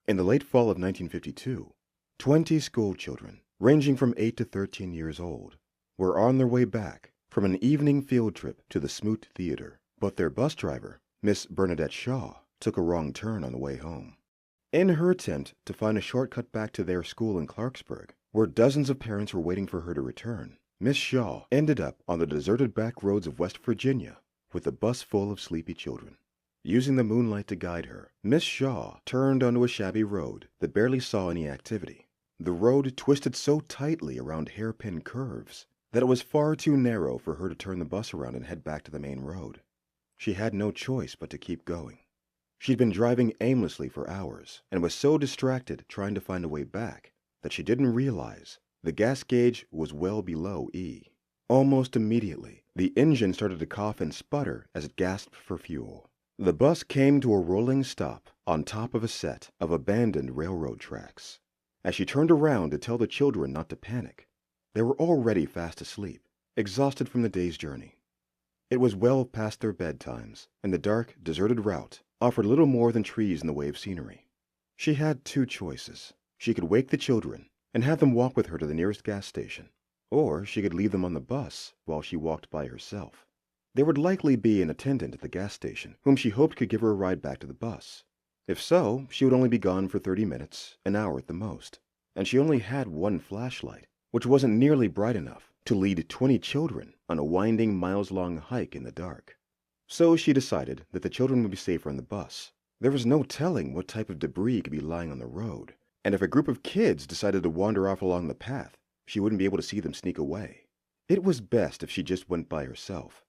In the late fall of 1952, 20 school children, ranging from 8 to 13 years old, were on their way back from an evening field trip to the Smoot Theater, but their bus driver, Miss Bernadette Shaw, took a wrong turn on the way home. In her attempt to find a shortcut back to their school in Clarksburg, where dozens of parents were waiting for her to return, Miss Shaw ended up on the deserted back roads of West Virginia with a bus full of sleepy children. Using the moonlight to guide her, Miss Shaw turned onto a shabby road that barely saw any activity. The road twisted so tightly around hairpin curves that it was far too narrow for her to turn the bus around and head back to the main road. She had no choice but to keep going. She'd been driving aimlessly for hours and was so distracted trying to find a way back that she didn't realize the gas gauge was well below E. Almost immediately, the engine started to cough and sputter as it gasped for fuel. The bus came to a rolling stop on top of a set of abandoned railroad tracks. As she turned around to tell the children not to panic, they were already fast asleep, exhausted from the day's journey. It was well past their bedtimes, and the dark, deserted route offered little more than trees in the way of scenery. She had two choices. She could wake the children and have them walk with her to the nearest gas station, or she could leave them on the bus while she walked by herself. There would likely be an attendant at the gas station whom she hoped could give her a ride back to the bus. If so, she would only be gone for 30 minutes, an hour at the most, and she only had one flashlight, which wasn't nearly bright enough to lead 20 children on a winding, miles-long hike in the dark. So she decided that the children would be safer on the bus. There was no telling what type of debris could be lying on the road, and if a group of kids decided to wander off along the path, she wouldn't be able to see them sneak away. It was best if she just went by herself.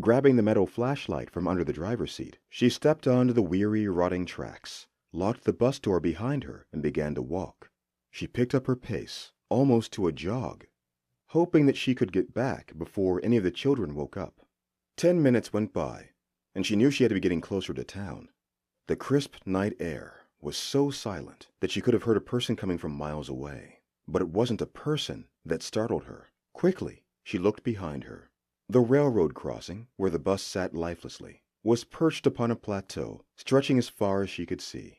Grabbing the metal flashlight from under the driver's seat, she stepped onto the weary, rotting tracks, locked the bus door behind her, and began to walk. She picked up her pace, almost to a jog, hoping that she could get back before any of the children woke up. 10 minutes went by, and she knew she had to be getting closer to town. The crisp night air was so silent that she could have heard a person coming from miles away. But it wasn't a person that startled her. Quickly, she looked behind her. The railroad crossing, where the bus sat lifelessly, was perched upon a plateau stretching as far as she could see.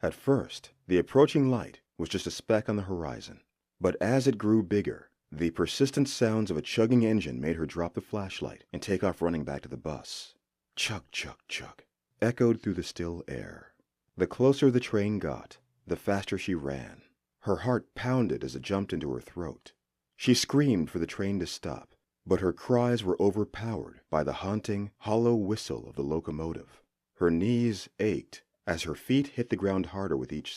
At first, the approaching light was just a speck on the horizon, but as it grew bigger, the persistent sounds of a chugging engine made her drop the flashlight and take off running back to the bus. Chug, chug, chug, echoed through the still air. The closer the train got, the faster she ran. Her heart pounded as it jumped into her throat. She screamed for the train to stop, but her cries were overpowered by the haunting, hollow whistle of the locomotive. Her knees ached as her feet hit the ground harder with each step.